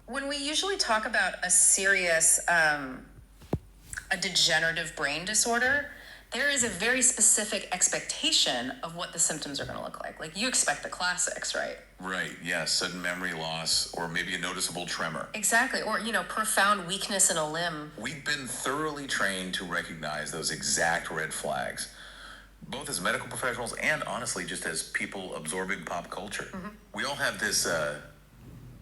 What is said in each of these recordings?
When we usually talk about a serious, a degenerative brain disorder, there is a very specific expectation of what the symptoms are going to look like. Like, you expect the classics, right? Right, yeah, sudden memory loss or maybe a noticeable tremor. Exactly. Or, profound weakness in a limb. We've been thoroughly trained to recognize those exact red flags, both as medical professionals and honestly just as people absorbing pop culture. Mm-hmm. We all have this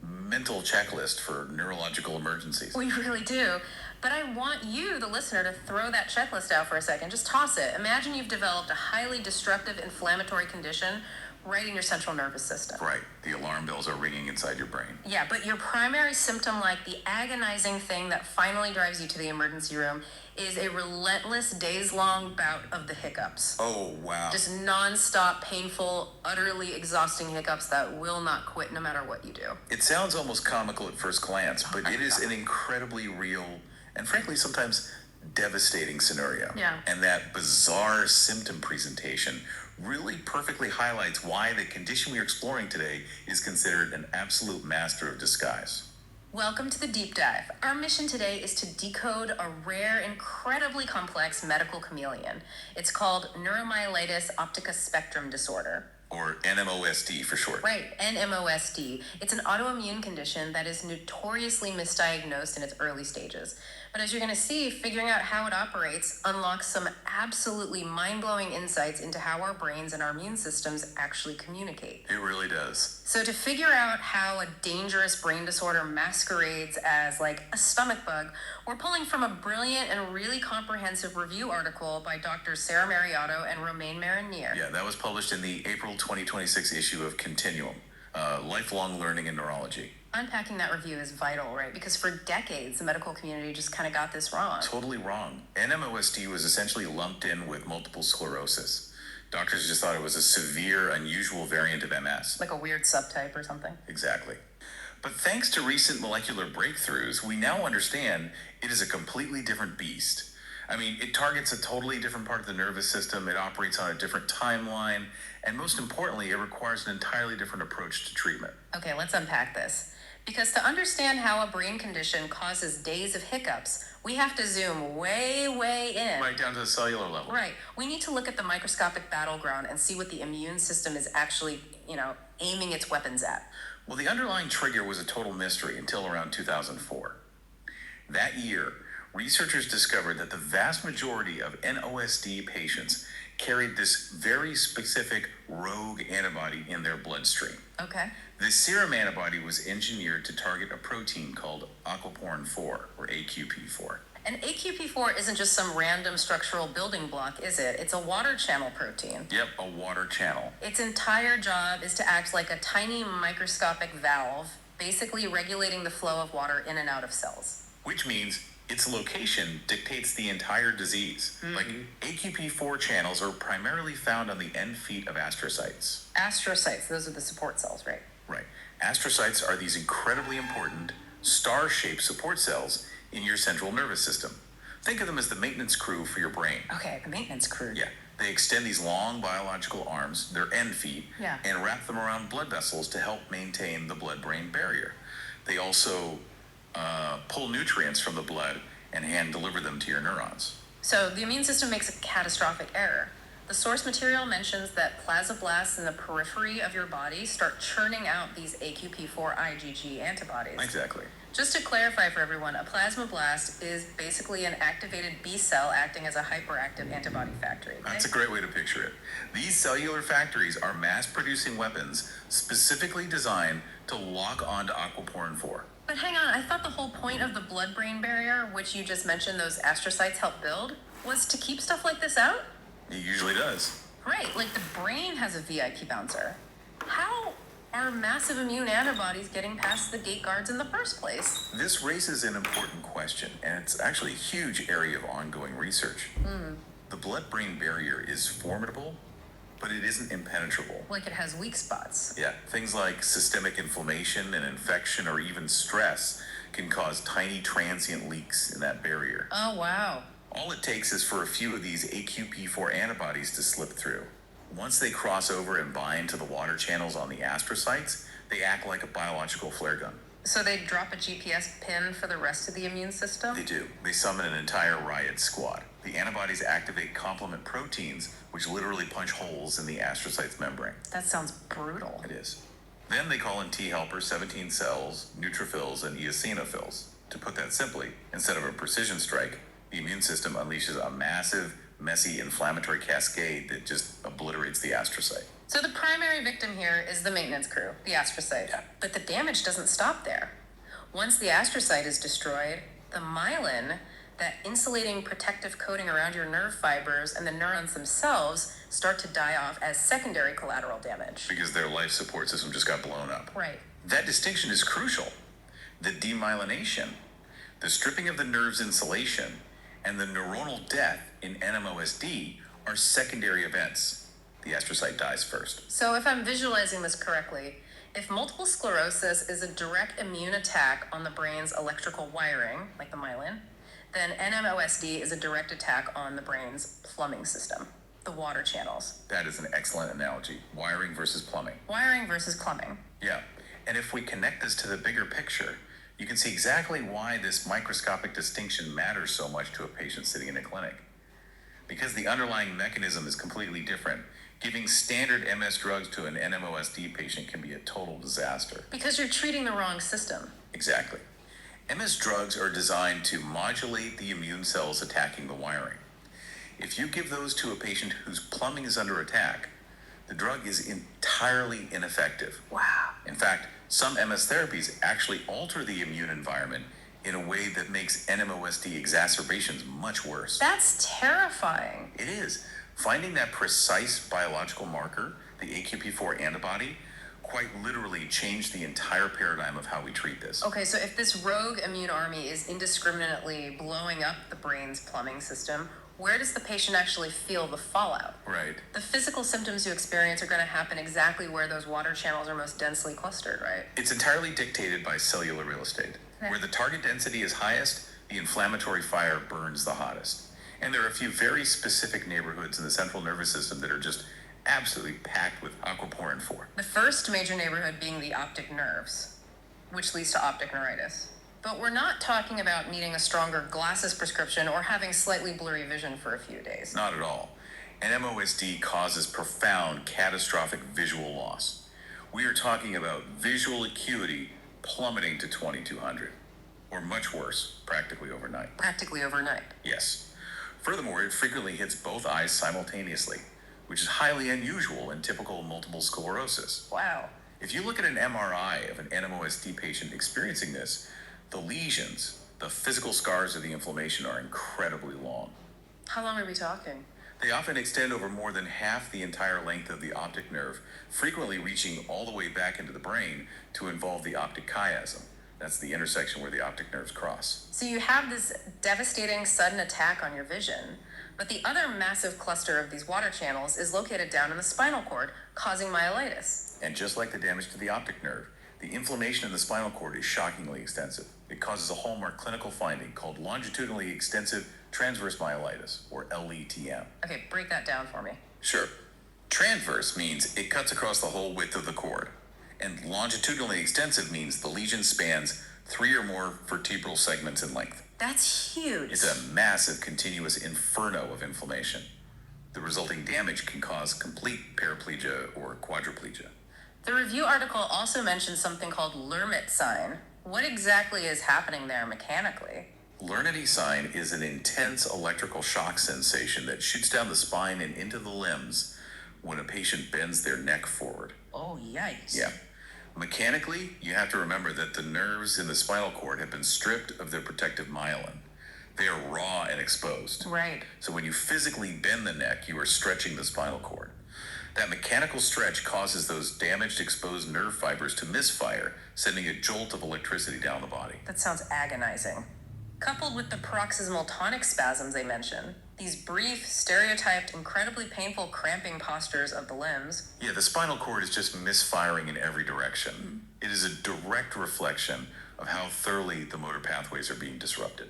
mental checklist for neurological emergencies. We really do. But I want you, the listener, to throw that checklist out for a second. Just toss it. Imagine you've developed a highly destructive inflammatory condition right in your central nervous system. Right. The alarm bells are ringing inside your brain. Yeah, but your primary symptom, like the agonizing thing that finally drives you to the emergency room, is a relentless, days-long bout of the hiccups. Oh, wow. Just nonstop, painful, utterly exhausting hiccups that will not quit no matter what you do. It sounds almost comical at first glance, but it is an incredibly real and frankly sometimes devastating scenario. Yeah. And that bizarre symptom presentation really perfectly highlights why the condition we are exploring today is considered an absolute master of disguise. Welcome to the Deep Dive. Our mission today is to decode a rare, incredibly complex medical chameleon. It's called Neuromyelitis Optica Spectrum Disorder. Or NMOSD for short. Right, NMOSD. It's an autoimmune condition that is notoriously misdiagnosed in its early stages. But as you're going to see, figuring out how it operates unlocks some absolutely mind-blowing insights into how our brains and our immune systems actually communicate. It really does. So to figure out how a dangerous brain disorder masquerades as like a stomach bug, we're pulling from a brilliant and really comprehensive review article by Drs. Sarah Mariotto and Romain Marinier. Yeah, that was published in the April 2026 issue of Continuum, Lifelong Learning in Neurology. Unpacking that review is vital, right? Because for decades, the medical community just kind of got this wrong. Totally wrong. NMOSD was essentially lumped in with multiple sclerosis. Doctors just thought it was a severe, unusual variant of MS. Like a weird subtype or something. Exactly. But thanks to recent molecular breakthroughs, we now understand it is a completely different beast. I mean, it targets a totally different part of the nervous system, it operates on a different timeline, and most importantly, it requires an entirely different approach to treatment. Okay, let's unpack this. Because to understand how a brain condition causes days of hiccups, we have to zoom way, way in. Right down to the cellular level. Right. We need to look at the microscopic battleground and see what the immune system is actually, aiming its weapons at. Well, the underlying trigger was a total mystery until around 2004. That year, researchers discovered that the vast majority of NOSD patients carried this very specific rogue antibody in their bloodstream. Okay. The serum antibody was engineered to target a protein called aquaporin 4, or AQP4. And AQP4 isn't just some random structural building block, is it? It's a water channel protein. Yep, a water channel. Its entire job is to act like a tiny microscopic valve, basically regulating the flow of water in and out of cells. Which means its location dictates the entire disease. Mm-hmm. Like, AQP4 channels are primarily found on the end feet of astrocytes. Astrocytes, those are the support cells, right? Right. Astrocytes are these incredibly important star-shaped support cells in your central nervous system. Think of them as the maintenance crew for your brain. Okay, the maintenance crew. Yeah. They extend these long biological arms, their end feet, and wrap them around blood vessels to help maintain the blood-brain barrier. They also pull nutrients from the blood and hand deliver them to your neurons. So the immune system makes a catastrophic error. The source material mentions that plasmablasts in the periphery of your body start churning out these AQP4 IgG antibodies. Exactly. Just to clarify for everyone, a plasmablast is basically an activated B cell acting as a hyperactive antibody factory. Okay? That's a great way to picture it. These cellular factories are mass-producing weapons specifically designed to lock onto aquaporin 4. But hang on, I thought the whole point of the blood-brain barrier, which you just mentioned those astrocytes help build, was to keep stuff like this out? It usually does. Right, like the brain has a VIP bouncer. How are massive immune antibodies getting past the gate guards in the first place? This raises an important question, and it's actually a huge area of ongoing research. The blood-brain barrier is formidable, but it isn't impenetrable. Like it has weak spots. Yeah, things like systemic inflammation and infection or even stress can cause tiny transient leaks in that barrier. Oh, wow. All it takes is for a few of these AQP4 antibodies to slip through. Once they cross over and bind to the water channels on the astrocytes, they act like a biological flare gun. So they drop a GPS pin for the rest of the immune system? They do. They summon an entire riot squad. The antibodies activate complement proteins, which literally punch holes in the astrocyte's membrane. That sounds brutal. It is. Then they call in T helper 17 cells, neutrophils, and eosinophils. To put that simply, instead of a precision strike, the immune system unleashes a massive, messy, inflammatory cascade that just obliterates the astrocyte. So the primary victim here is the maintenance crew, the astrocyte. Yeah. But the damage doesn't stop there. Once the astrocyte is destroyed, the myelin, that insulating protective coating around your nerve fibers and the neurons themselves, start to die off as secondary collateral damage. Because their life support system just got blown up. Right. That distinction is crucial. The demyelination, the stripping of the nerve's insulation, and the neuronal death in NMOSD are secondary events. The astrocyte dies first. So if I'm visualizing this correctly, if multiple sclerosis is a direct immune attack on the brain's electrical wiring, like the myelin, then NMOSD is a direct attack on the brain's plumbing system, the water channels. That is an excellent analogy. Wiring versus plumbing. Wiring versus plumbing. Yeah. And if we connect this to the bigger picture, you can see exactly why this microscopic distinction matters so much to a patient sitting in a clinic. Because the underlying mechanism is completely different. Giving standard MS drugs to an NMOSD patient can be a total disaster. Because you're treating the wrong system. Exactly. MS drugs are designed to modulate the immune cells attacking the wiring. If you give those to a patient whose plumbing is under attack, the drug is entirely ineffective. Wow. In fact, some MS therapies actually alter the immune environment in a way that makes NMOSD exacerbations much worse. That's terrifying. It is. Finding that precise biological marker, the AQP4 antibody, quite literally changed the entire paradigm of how we treat this. Okay, so if this rogue immune army is indiscriminately blowing up the brain's plumbing system, where does the patient actually feel the fallout? Right. The physical symptoms you experience are going to happen exactly where those water channels are most densely clustered, right? It's entirely dictated by cellular real estate. Okay. Where the target density is highest, the inflammatory fire burns the hottest. And there are a few very specific neighborhoods in the central nervous system that are just absolutely packed with aquaporin 4. The first major neighborhood being the optic nerves, which leads to optic neuritis. But we're not talking about needing a stronger glasses prescription or having slightly blurry vision for a few days. Not at all. NMOSD causes profound catastrophic visual loss. We are talking about visual acuity plummeting to 2200, or much worse, practically overnight. Practically overnight. Yes. Furthermore, it frequently hits both eyes simultaneously, which is highly unusual in typical multiple sclerosis. Wow. If you look at an MRI of an NMOSD patient experiencing this, the lesions, the physical scars of the inflammation are incredibly long. How long are we talking? They often extend over more than half the entire length of the optic nerve, frequently reaching all the way back into the brain to involve the optic chiasm. That's the intersection where the optic nerves cross. So you have this devastating sudden attack on your vision, but the other massive cluster of these water channels is located down in the spinal cord, causing myelitis. And just like the damage to the optic nerve, the inflammation in the spinal cord is shockingly extensive. It causes a hallmark clinical finding called longitudinally extensive transverse myelitis, or LETM. Okay, break that down for me. Sure. Transverse means it cuts across the whole width of the cord. And longitudinally extensive means the lesion spans 3 or more vertebral segments in length. That's huge. It's a massive continuous inferno of inflammation. The resulting damage can cause complete paraplegia or quadriplegia. The review article also mentions something called Lermit sign. What exactly is happening there mechanically? Lermit sign is an intense electrical shock sensation that shoots down the spine and into the limbs when a patient bends their neck forward. Oh, yikes. Yeah. Mechanically, you have to remember that the nerves in the spinal cord have been stripped of their protective myelin. They are raw and exposed. Right. So when you physically bend the neck, you are stretching the spinal cord. That mechanical stretch causes those damaged, exposed nerve fibers to misfire, sending a jolt of electricity down the body. That sounds agonizing. Coupled with the paroxysmal tonic spasms they mention, these brief, stereotyped, incredibly painful cramping postures of the limbs. Yeah, the spinal cord is just misfiring in every direction. It is a direct reflection of how thoroughly the motor pathways are being disrupted.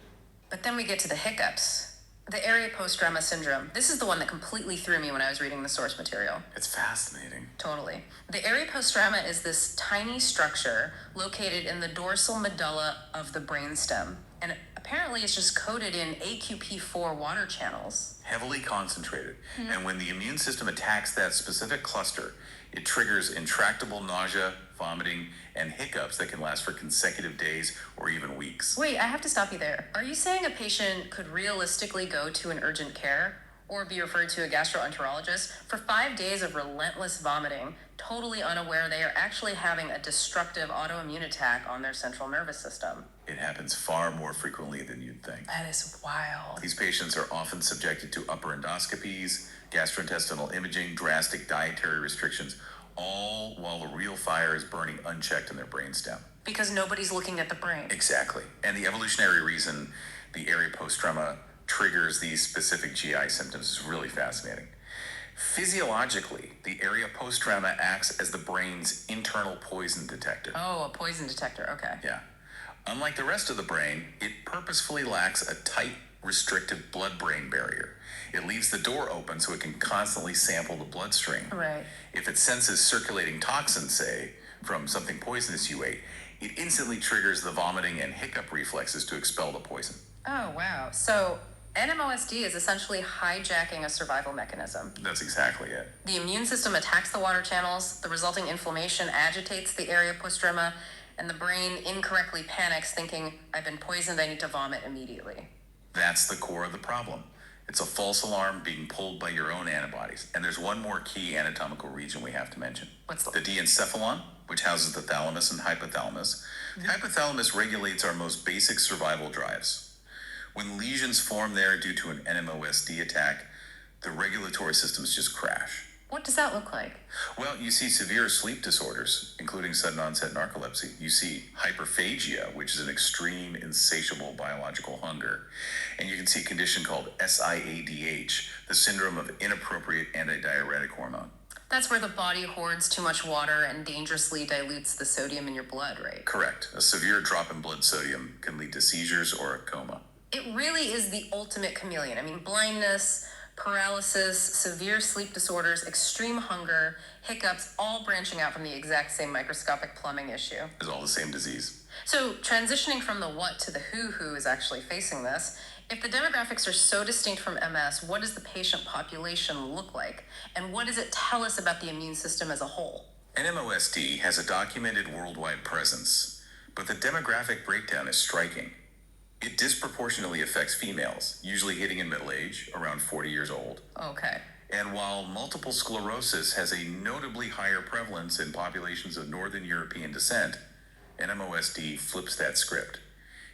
But then we get to the hiccups. The area postrema syndrome. This is the one that completely threw me when I was reading the source material. It's fascinating. Totally. The area postrema is this tiny structure located in the dorsal medulla of the brainstem. And apparently it's just coated in AQP4 water channels. Heavily concentrated. And when the immune system attacks that specific cluster, it triggers intractable nausea, vomiting, and hiccups that can last for consecutive days or even weeks. Wait, I have to stop you there. Are you saying a patient could realistically go to an urgent care or be referred to a gastroenterologist for 5 days of relentless vomiting, totally unaware they are actually having a destructive autoimmune attack on their central nervous system? It happens far more frequently than you'd think. That is wild. These patients are often subjected to upper endoscopies, gastrointestinal imaging, drastic dietary restrictions, all while the real fire is burning unchecked in their brainstem. Because nobody's looking at the brain. Exactly. And the evolutionary reason the area postrema triggers these specific GI symptoms is really fascinating. Physiologically, the area postrema acts as the brain's internal poison detector. Oh, a poison detector. Okay. Yeah. Unlike the rest of the brain, it purposefully lacks a tight, restrictive blood-brain barrier. It leaves the door open so it can constantly sample the bloodstream. Right. If it senses circulating toxins, say, from something poisonous you ate, it instantly triggers the vomiting and hiccup reflexes to expel the poison. Oh, wow. So NMOSD is essentially hijacking a survival mechanism. That's exactly it. The immune system attacks the water channels, the resulting inflammation agitates the area postrema, and the brain incorrectly panics, thinking, I've been poisoned, I need to vomit immediately. That's the core of the problem. It's a false alarm being pulled by your own antibodies. And there's one more key anatomical region we have to mention. What's The diencephalon, which houses the thalamus and hypothalamus. The hypothalamus regulates our most basic survival drives. When lesions form there due to an NMOSD attack, the regulatory systems just crash. What does that look like? Well, you see severe sleep disorders, including sudden onset narcolepsy. You see hyperphagia, which is an extreme, insatiable biological hunger. And you can see a condition called SIADH, the syndrome of inappropriate antidiuretic hormone. That's where the body hoards too much water and dangerously dilutes the sodium in your blood, right? Correct. A severe drop in blood sodium can lead to seizures or a coma. It really is the ultimate chameleon. I mean, blindness, paralysis, severe sleep disorders, extreme hunger, hiccups, all branching out from the exact same microscopic plumbing issue. It's all the same disease. So transitioning from the what to the who is actually facing this. If the demographics are so distinct from MS, what does the patient population look like? And what does it tell us about the immune system as a whole? NMOSD has a documented worldwide presence, but the demographic breakdown is striking. It disproportionately affects females, usually hitting in middle age, around 40 years old. Okay. And while multiple sclerosis has a notably higher prevalence in populations of Northern European descent, NMOSD flips that script.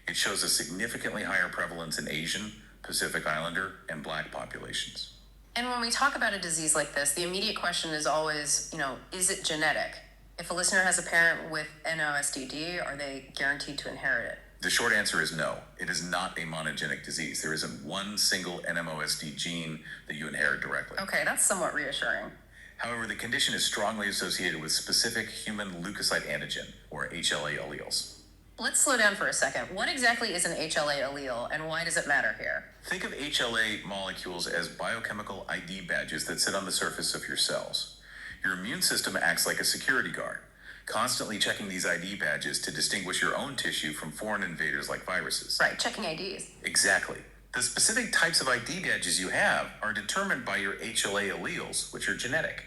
It shows a significantly higher prevalence in Asian, Pacific Islander, and Black populations. And when we talk about a disease like this, the immediate question is always, is it genetic? If a listener has a parent with NMOSD, are they guaranteed to inherit it? The short answer is no. It is not a monogenic disease. There isn't one single NMOSD gene that you inherit directly. Okay, that's somewhat reassuring. However, the condition is strongly associated with specific human leukocyte antigen, or HLA alleles. Let's slow down for a second. What exactly is an HLA allele, and why does it matter here? Think of HLA molecules as biochemical ID badges that sit on the surface of your cells. Your immune system acts like a security guard, constantly checking these ID badges to distinguish your own tissue from foreign invaders like viruses. Right, checking IDs. Exactly. The specific types of ID badges you have are determined by your HLA alleles, which are genetic.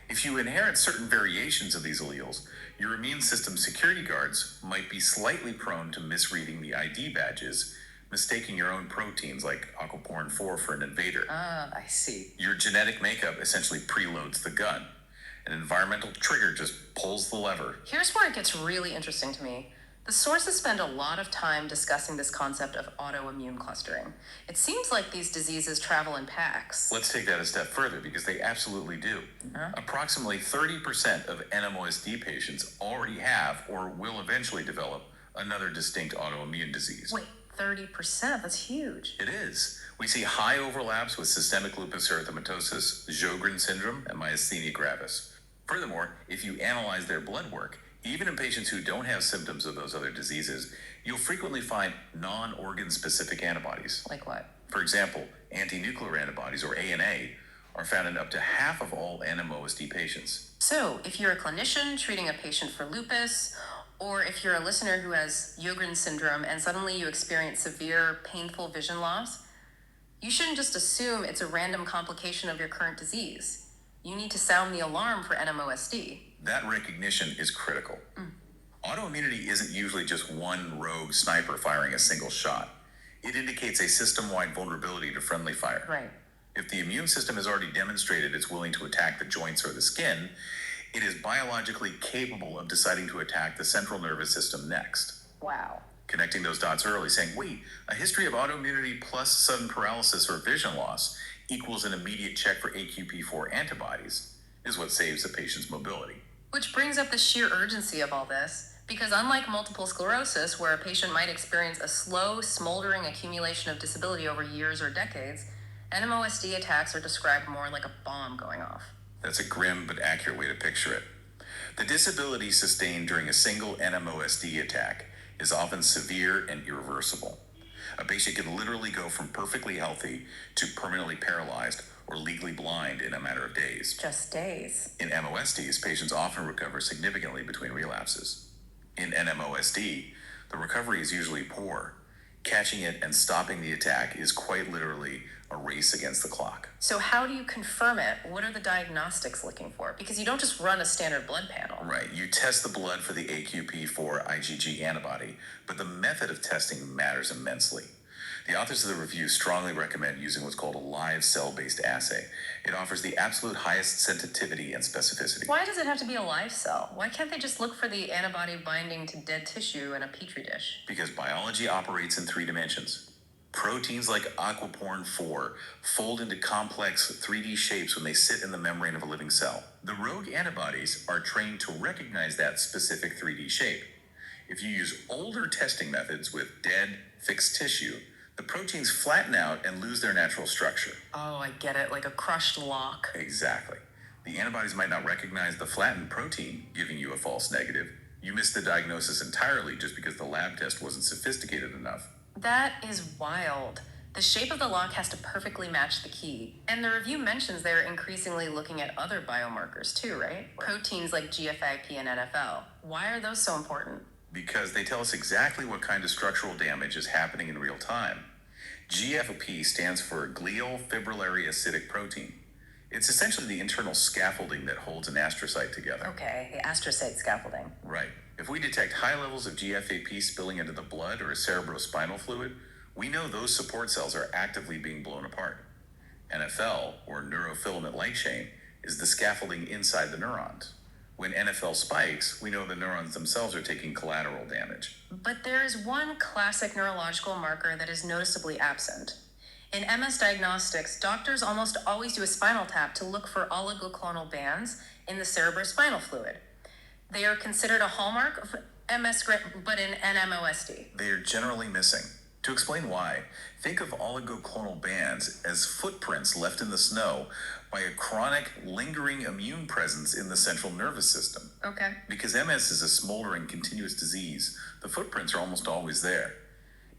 If you inherit certain variations of these alleles, your immune system security guards might be slightly prone to misreading the ID badges, mistaking your own proteins like aquaporin 4 for an invader. I see. Your genetic makeup essentially preloads the gun. An environmental trigger just pulls the lever. Here's where it gets really interesting to me. The sources spend a lot of time discussing this concept of autoimmune clustering. It seems like these diseases travel in packs. Let's take that a step further because they absolutely do. Approximately 30% of NMOSD patients already have or will eventually develop another distinct autoimmune disease. Wait, 30%? That's huge. It is. We see high overlaps with systemic lupus erythematosus, Sjogren syndrome, and myasthenia gravis. Furthermore, if you analyze their blood work, Even in patients who don't have symptoms of those other diseases, you'll frequently find non-organ specific antibodies. Like what? For example, anti-nuclear antibodies, or ANA, are found in up to half of all NMOSD patients. So, if you're a clinician treating a patient for lupus, or if you're a listener who has Sjogren's syndrome and suddenly you experience severe, painful vision loss, you shouldn't just assume it's a random complication of your current disease. You need to sound the alarm for NMOSD. That recognition is critical. Autoimmunity isn't usually just one rogue sniper firing a single shot. It indicates a system-wide vulnerability to friendly fire. Right. If the immune system has already demonstrated it's willing to attack the joints or the skin, it is biologically capable of deciding to attack the central nervous system next. Wow. Connecting those dots early, saying, wait, a history of autoimmunity plus sudden paralysis or vision loss equals an immediate check for AQP4 antibodies, is what saves a patient's mobility. Which brings up the sheer urgency of all this, because unlike multiple sclerosis, where a patient might experience a slow, smoldering accumulation of disability over years or decades, NMOSD attacks are described more like a bomb going off. That's a grim but accurate way to picture it. The disability sustained during a single NMOSD attack is often severe and irreversible. A patient can literally go from perfectly healthy to permanently paralyzed or legally blind in a matter of days. Just days. In MOSDs, patients often recover significantly between relapses. In NMOSD, the recovery is usually poor. Catching it and stopping the attack is quite literally a race against the clock. So how do you confirm it? What are the diagnostics looking for? Because you don't just run a standard blood panel. Right, you test the blood for the AQP4 IgG antibody, but the method of testing matters immensely. The authors of the review strongly recommend using what's called a live cell-based assay. It offers the absolute highest sensitivity and specificity. Why does it have to be a live cell? Why can't they just look for the antibody binding to dead tissue in a petri dish? Because biology operates in 3 dimensions. Proteins like aquaporin-4 fold into complex 3D shapes when they sit in the membrane of a living cell. The rogue antibodies are trained to recognize that specific 3D shape. If you use older testing methods with dead, fixed tissue, the proteins flatten out and lose their natural structure. Oh, I get it, like a crushed lock. Exactly. The antibodies might not recognize the flattened protein, giving you a false negative. You missed the diagnosis entirely just because the lab test wasn't sophisticated enough. That is wild. The shape of the lock has to perfectly match the key. And the review mentions they're increasingly looking at other biomarkers too, right? Proteins like GFIP and NFL. Why are those so important? Because they tell us exactly what kind of structural damage is happening in real time. GFP stands for glial fibrillary acidic protein. It's essentially the internal scaffolding that holds an astrocyte together. Okay, the astrocyte scaffolding. Right. If we detect high levels of GFAP spilling into the blood or cerebrospinal fluid, we know those support cells are actively being blown apart. NFL, or neurofilament light chain, is the scaffolding inside the neurons. When NFL spikes, we know the neurons themselves are taking collateral damage. But there is one classic neurological marker that is noticeably absent. In MS diagnostics, doctors almost always do a spinal tap to look for oligoclonal bands in the cerebrospinal fluid. They are considered a hallmark of MS, but in NMOSD. They are generally missing. To explain why, think of oligoclonal bands as footprints left in the snow by a chronic, lingering immune presence in the central nervous system. Okay. Because MS is a smoldering, continuous disease, the footprints are almost always there.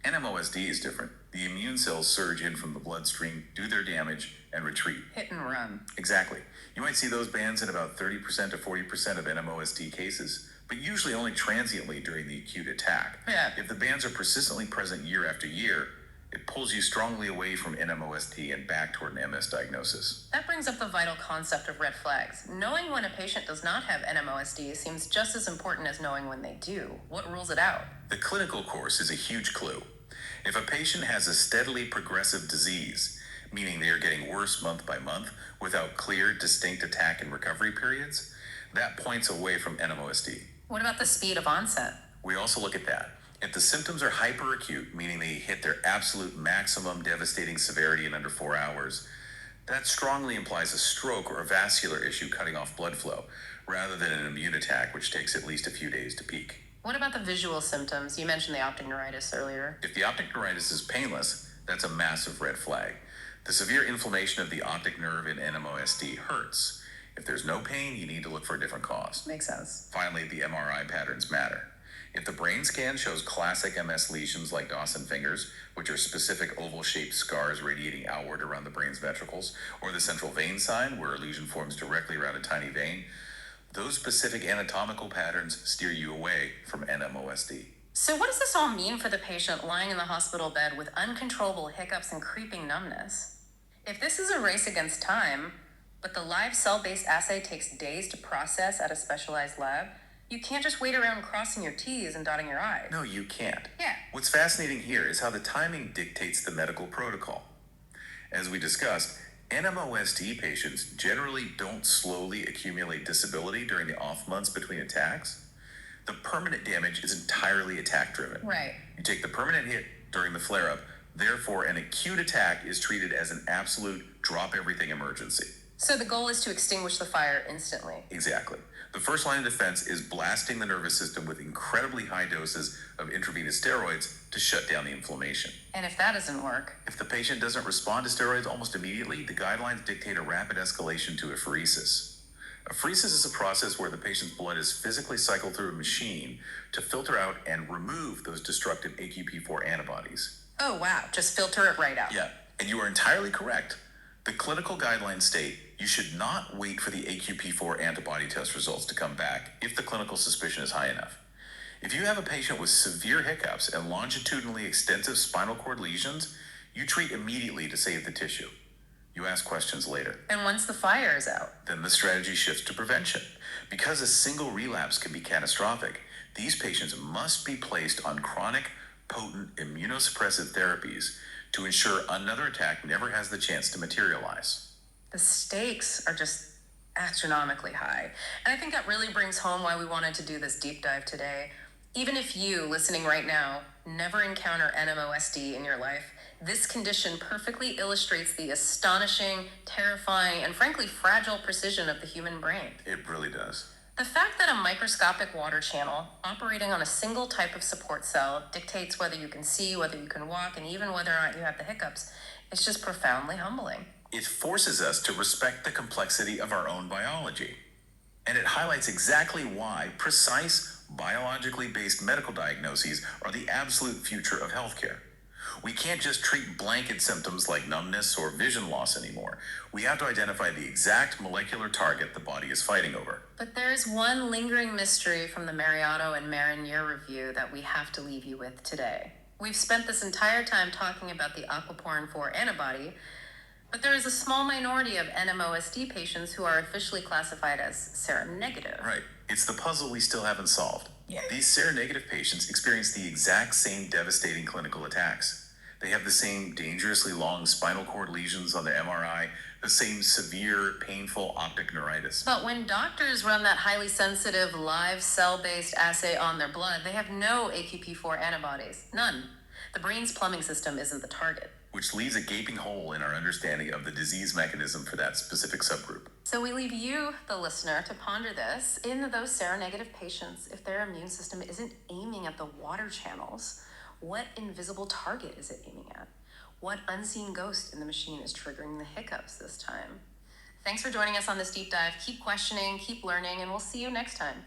NMOSD is different. The immune cells surge in from the bloodstream, do their damage, and retreat. Hit and run. Exactly. You might see those bands in about 30% to 40% of NMOSD cases, but usually only transiently during the acute attack. Yeah. If the bands are persistently present year after year, it pulls you strongly away from NMOSD and back toward an MS diagnosis. That brings up the vital concept of red flags. Knowing when a patient does not have NMOSD seems just as important as knowing when they do. What rules it out? The clinical course is a huge clue. If a patient has a steadily progressive disease, meaning they are getting worse month by month without clear, distinct attack and recovery periods, that points away from NMOSD. What about the speed of onset? We also look at that. If the symptoms are hyperacute, meaning they hit their absolute maximum devastating severity in under 4 hours, that strongly implies a stroke or a vascular issue cutting off blood flow, rather than an immune attack, which takes at least a few days to peak. What about the visual symptoms? You mentioned the optic neuritis earlier. If the optic neuritis is painless, that's a massive red flag. The severe inflammation of the optic nerve in NMOSD hurts. If there's no pain, you need to look for a different cause. Makes sense. Finally, the MRI patterns matter. If the brain scan shows classic MS lesions like Dawson fingers, which are specific oval-shaped scars radiating outward around the brain's ventricles, or the central vein sign, where a lesion forms directly around a tiny vein, those specific anatomical patterns steer you away from NMOSD. So what does this all mean for the patient lying in the hospital bed with uncontrollable hiccups and creeping numbness? If this is a race against time, but the live cell-based assay takes days to process at a specialized lab, you can't just wait around crossing your T's and dotting your I's. No, you can't. Yeah. What's fascinating here is how the timing dictates the medical protocol. As we discussed, NMOSD patients generally don't slowly accumulate disability during the off months between attacks. The permanent damage is entirely attack-driven. Right. You take the permanent hit during the flare-up, therefore an acute attack is treated as an absolute drop-everything emergency. So the goal is to extinguish the fire instantly. Exactly. The first line of defense is blasting the nervous system with incredibly high doses of intravenous steroids to shut down the inflammation. And if that doesn't work? If the patient doesn't respond to steroids almost immediately, the guidelines dictate a rapid escalation to apheresis. Apheresis is a process where the patient's blood is physically cycled through a machine to filter out and remove those destructive AQP4 antibodies. Oh, wow. Just filter it right out. Yeah, and you are entirely correct. The clinical guidelines state you should not wait for the AQP4 antibody test results to come back if the clinical suspicion is high enough. If you have a patient with severe hiccups and longitudinally extensive spinal cord lesions, you treat immediately to save the tissue. You ask questions later. And once the fire is out? Then the strategy shifts to prevention. Because a single relapse can be catastrophic, these patients must be placed on chronic, potent immunosuppressive therapies to ensure another attack never has the chance to materialize. The stakes are just astronomically high. And I think that really brings home why we wanted to do this deep dive today. Even if you, listening right now, never encounter NMOSD in your life, this condition perfectly illustrates the astonishing, terrifying, and frankly fragile precision of the human brain. It really does. The fact that a microscopic water channel operating on a single type of support cell dictates whether you can see, whether you can walk, and even whether or not you have the hiccups, it's just profoundly humbling. It forces us to respect the complexity of our own biology. And it highlights exactly why precise, biologically based medical diagnoses are the absolute future of healthcare. We can't just treat blanket symptoms like numbness or vision loss anymore. We have to identify the exact molecular target the body is fighting over. But there is one lingering mystery from the Mariotto and Marinier review that we have to leave you with today. We've spent this entire time talking about the aquaporin 4 antibody, but there is a small minority of NMOSD patients who are officially classified as seronegative. Right. It's the puzzle we still haven't solved. Yeah. These seronegative patients experience the exact same devastating clinical attacks. They have the same dangerously long spinal cord lesions on the MRI, the same severe, painful optic neuritis. But when doctors run that highly sensitive live cell-based assay on their blood, they have no AQP4 antibodies. None. The brain's plumbing system isn't the target. Which leaves a gaping hole in our understanding of the disease mechanism for that specific subgroup. So we leave you, the listener, to ponder this. In those seronegative patients, if their immune system isn't aiming at the water channels, what invisible target is it aiming at? What unseen ghost in the machine is triggering the hiccups this time? Thanks for joining us on this deep dive. Keep questioning, keep learning, and we'll see you next time.